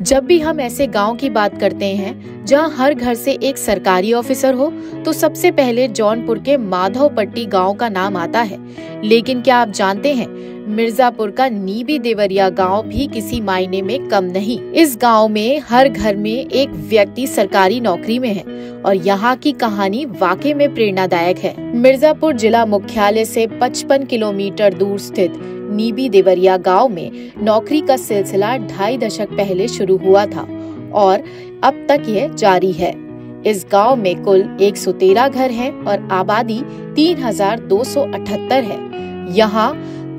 जब भी हम ऐसे गांव की बात करते हैं जहां हर घर से एक सरकारी ऑफिसर हो, तो सबसे पहले जौनपुर के माधवपट्टी गांव का नाम आता है। लेकिन क्या आप जानते हैं, मिर्जापुर का नीबी देवरिया गांव भी किसी मायने में कम नहीं। इस गांव में हर घर में एक व्यक्ति सरकारी नौकरी में है और यहाँ की कहानी वाकई में प्रेरणादायक है। मिर्जापुर जिला मुख्यालय से 55 किलोमीटर दूर स्थित नीबी देवरिया गांव में नौकरी का सिलसिला 2.5 दशक पहले शुरू हुआ था और अब तक यह जारी है। इस गांव में कुल 113 घर हैं और आबादी 3278 है। यहाँ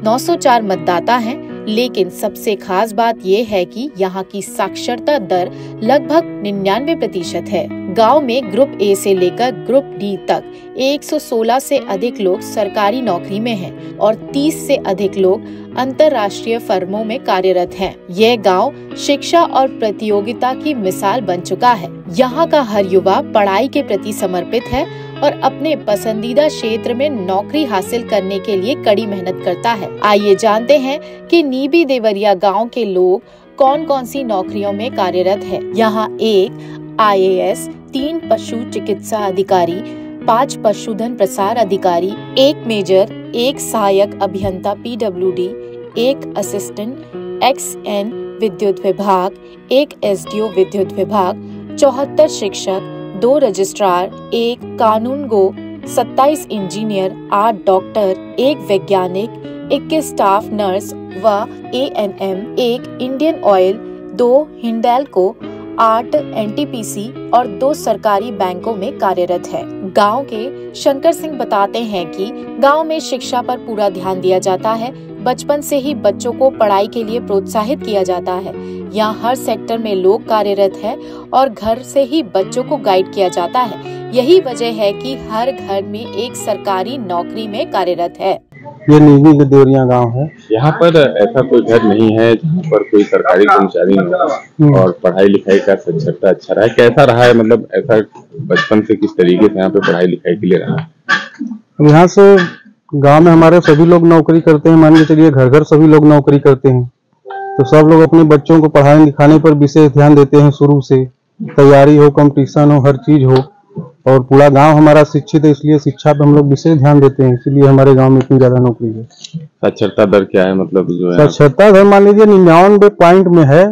904 मतदाता हैं, लेकिन सबसे खास बात यह है कि यहाँ की साक्षरता दर लगभग 99% है। गांव में ग्रुप ए से लेकर ग्रुप डी तक 116 से अधिक लोग सरकारी नौकरी में हैं और 30 से अधिक लोग अंतर्राष्ट्रीय फर्मों में कार्यरत हैं। यह गांव शिक्षा और प्रतियोगिता की मिसाल बन चुका है। यहाँ का हर युवा पढ़ाई के प्रति समर्पित है और अपने पसंदीदा क्षेत्र में नौकरी हासिल करने के लिए कड़ी मेहनत करता है। आइए जानते हैं कि नीबी देवरिया गांव के लोग कौन कौन सी नौकरियों में कार्यरत है। यहाँ 1 IAS, 3 पशु चिकित्सा अधिकारी, 5 पशुधन प्रसार अधिकारी, 1 मेजर, 1 सहायक अभियंता PWD, 1 असिस्टेंट XN विद्युत विभाग, 1 SDO विद्युत विभाग, 74 शिक्षक, 2 रजिस्ट्रार, 1 कानून गो, 27 इंजीनियर, 8 डॉक्टर, 1 वैज्ञानिक, 21 स्टाफ नर्स व ANM, 1 Indian oil, 2 Hindalco, 8 NTPC और 2 सरकारी बैंकों में कार्यरत है। गांव के शंकर सिंह बताते हैं कि गांव में शिक्षा पर पूरा ध्यान दिया जाता है। बचपन से ही बच्चों को पढ़ाई के लिए प्रोत्साहित किया जाता है। यहाँ हर सेक्टर में लोग कार्यरत है और घर से ही बच्चों को गाइड किया जाता है। यही वजह है कि हर घर में एक सरकारी नौकरी में कार्यरत है। ये नीबी देवरिया गांव है। यहाँ पर ऐसा कोई घर नहीं है जहाँ पर कोई सरकारी कर्मचारी न हो और पढ़ाई लिखाई का साक्षरता अच्छा रहा है। कैसा रहा है, मतलब ऐसा बचपन से किस तरीके से यहाँ पे पढ़ाई लिखाई के लिए रहा है? यहाँ से गांव में हमारे सभी लोग नौकरी करते हैं। मान के चलिए घर घर सभी लोग नौकरी करते हैं, तो सब लोग अपने बच्चों को पढ़ाने लिखाने पर विशेष ध्यान देते हैं। शुरू से तैयारी हो, कंपटीशन हो, हर चीज हो। और पूरा गांव हमारा शिक्षित है, इसलिए शिक्षा पे हम लोग विशेष ध्यान देते हैं, इसलिए हमारे गांव में इतनी ज्यादा नौकरी है। साक्षरता दर क्या है, मतलब जो है साक्षरता दर मान लीजिए 99 पॉइंट में है।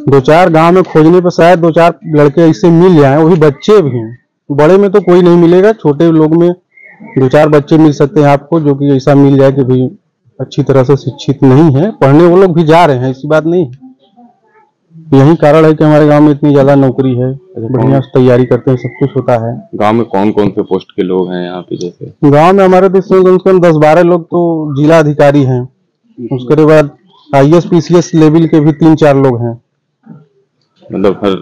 2-4 गांव में खोजने पर शायद 2-4 लड़के ऐसे मिल जाए, वही बच्चे भी हैं। बड़े में तो कोई नहीं मिलेगा, छोटे लोग में 2-4 बच्चे मिल सकते हैं आपको, जो कि ऐसा मिल जाए कि भाई अच्छी तरह से शिक्षित नहीं है। पढ़ने वो लोग भी जा रहे हैं, ऐसी बात नहीं है। यही कारण है कि हमारे गांव में इतनी ज्यादा नौकरी है। बढ़िया से तैयारी करते हैं, सब कुछ होता है। गांव में कौन कौन से पोस्ट के लोग हैं यहाँ पे? जैसे गांव में हमारे देश में कम से कम 10-12 लोग तो जिला अधिकारी हैं। उसके बाद IAS PCS लेवल के भी 3-4 लोग हैं। मतलब हर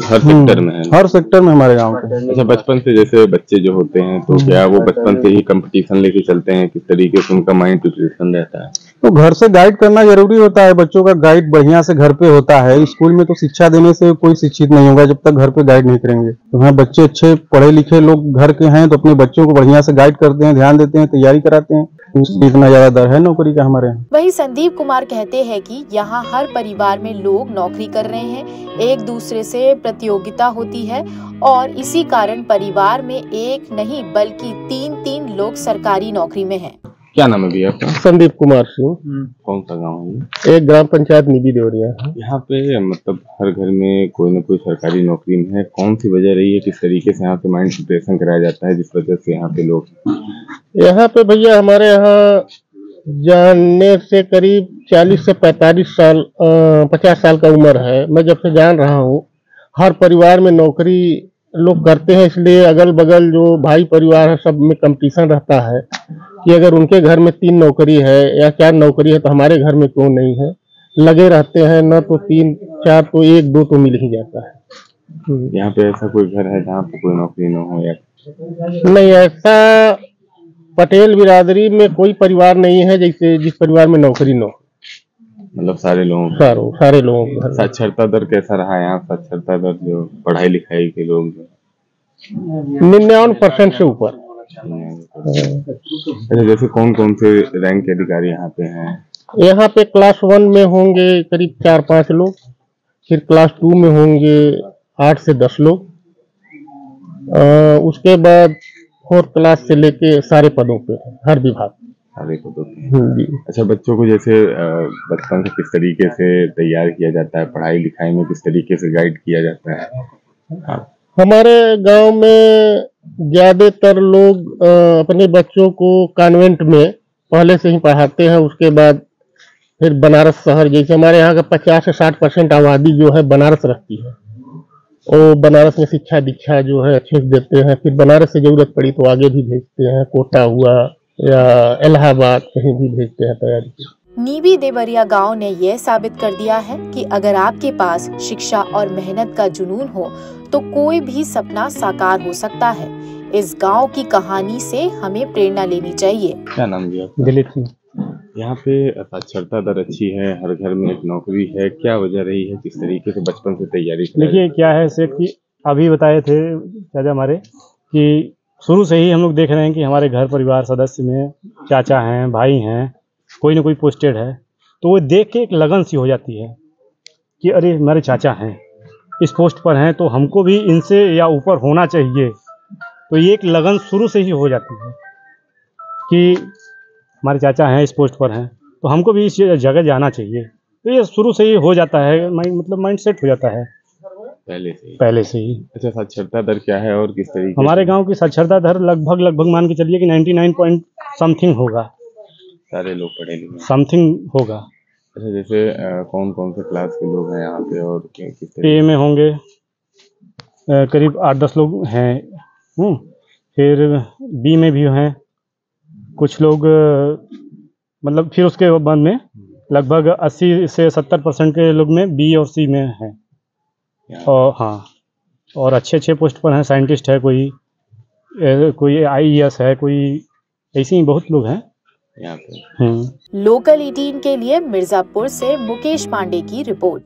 सेक्टर में है? हर सेक्टर में हमारे गांव के। अच्छा, बचपन से जैसे बच्चे जो होते हैं, तो क्या वो बचपन से ही कंपटीशन लेके चलते हैं? किस तरीके से उनका माइंड प्रिपरेशन रहता है? तो घर से गाइड करना जरूरी होता है। बच्चों का गाइड बढ़िया से घर पे होता है। स्कूल में तो शिक्षा देने से कोई शिक्षित नहीं होगा जब तक घर पे गाइड नहीं करेंगे। तो हाँ, बच्चे अच्छे पढ़े लिखे लोग घर के हैं तो अपने बच्चों को बढ़िया से गाइड करते हैं, ध्यान देते हैं, तैयारी कराते हैं। इतना ज्यादा दर है नौकरी का हमारे यहाँ। वहीं संदीप कुमार कहते हैं कि यहाँ हर परिवार में लोग नौकरी कर रहे हैं, एक दूसरे से प्रतियोगिता होती है और इसी कारण परिवार में एक नहीं बल्कि 3 लोग सरकारी नौकरी में हैं। क्या नाम है भैया आपका? संदीप कुमार सिंह। कौन सा गाँव है? एक ग्राम पंचायत नीबी देवरिया है। यहाँ पे मतलब हर घर में कोई न कोई सरकारी नौकरी में है। कौन सी वजह रही है, किस तरीके से यहाँ पे माइंड प्रिपरेशन कराया जाता है जिस वजह से यहाँ पे लोग? यहाँ पे भैया हमारे यहाँ जानने से करीब 40 से 45 साल 50 साल का उम्र है। मैं जब से जान रहा हूँ हर परिवार में नौकरी लोग करते हैं, इसलिए अगल बगल जो भाई परिवार है सब में कंपटीशन रहता है कि अगर उनके घर में 3 नौकरी है या 4 नौकरी है तो हमारे घर में क्यों नहीं है। लगे रहते हैं, न तो 3-4 तो 1-2 तो मिल ही जाता है। यहाँ पे ऐसा कोई घर है जहाँ पे कोई नौकरी न हो? या नहीं, ऐसा पटेल बिरादरी में कोई परिवार नहीं है जैसे जिस परिवार में नौकरी न हो। मतलब सारे लोगों को। साक्षरता दर कैसा रहा है यहाँ? साक्षरता दर जो पढ़ाई लिखाई के लोग 99% से ऊपर। जैसे कौन कौन से रैंक के अधिकारी यहाँ पे हैं? यहाँ पे क्लास 1 में होंगे करीब 4-5 लोग, फिर क्लास 2 में होंगे 8 से 10 लोग। उसके बाद 4th क्लास से लेके सारे पदों पे हर विभाग। सारे पदों पे जी। अच्छा, बच्चों को जैसे बचपन से किस तरीके से तैयार किया जाता है, पढ़ाई लिखाई में किस तरीके से गाइड किया जाता है? हमारे गांव में ज्यादातर लोग अपने बच्चों को कॉन्वेंट में पहले से ही पढ़ाते हैं। उसके बाद फिर बनारस शहर, जैसे हमारे यहाँ का 50 से 60% आबादी जो है बनारस रखती है, और बनारस में शिक्षा दीक्षा जो है अच्छे से देते हैं। फिर बनारस से जरूरत पड़ी तो आगे भी भेजते हैं, कोटा हुआ या इलाहाबाद, कहीं भी भेजते हैं तैयारी के। नीवी देवरिया गांव ने यह साबित कर दिया है कि अगर आपके पास शिक्षा और मेहनत का जुनून हो तो कोई भी सपना साकार हो सकता है। इस गांव की कहानी से हमें प्रेरणा लेनी चाहिए। क्या नाम दिया? दिलीप सिंह। यहाँ पे साक्षरता दर अच्छी है, हर घर में एक नौकरी है, क्या वजह रही है, किस तरीके से बचपन से तैयारी? देखिए क्या है सेठ कि अभी बताए थे चाचा हमारे कि शुरू से ही हम लोग देख रहे हैं कि हमारे घर परिवार सदस्य में चाचा हैं, भाई हैं, कोई ना कोई पोस्टेड है, तो वो देख के एक लगन सी हो जाती है कि अरे हमारे चाचा हैं, इस पोस्ट पर हैं, तो हमको भी इनसे या ऊपर होना चाहिए। तो ये एक लगन शुरू से ही हो जाती है कि हमारे चाचा हैं, इस पोस्ट पर हैं, तो हमको भी इस जगह जाना चाहिए। तो ये शुरू से ही हो जाता है, माइंड सेट हो जाता है पहले से ही। अच्छा, साक्षरता दर क्या है और किस तरीके? हमारे गांव की साक्षरता दर लगभग मान के चलिए कि 99 पॉइंट समथिंग होगा। सारे लोग पढ़े लिखे समथिंग होगा। अच्छा, जैसे कौन कौन से क्लास के लोग हैं यहाँ पे और किस ए में होंगे करीब 8-10 लोग हैं। फिर बी में भी हैं कुछ लोग, मतलब फिर उसके बाद में लगभग 80 से 70% के लोग में बी और सी में हैं। और हाँ, और अच्छे पोस्ट पर हैं, साइंटिस्ट है, कोई IAS है, कोई ऐसे ही बहुत लोग हैं यहाँ पे। लोकल 18 के लिए मिर्जापुर से मुकेश पांडे की रिपोर्ट।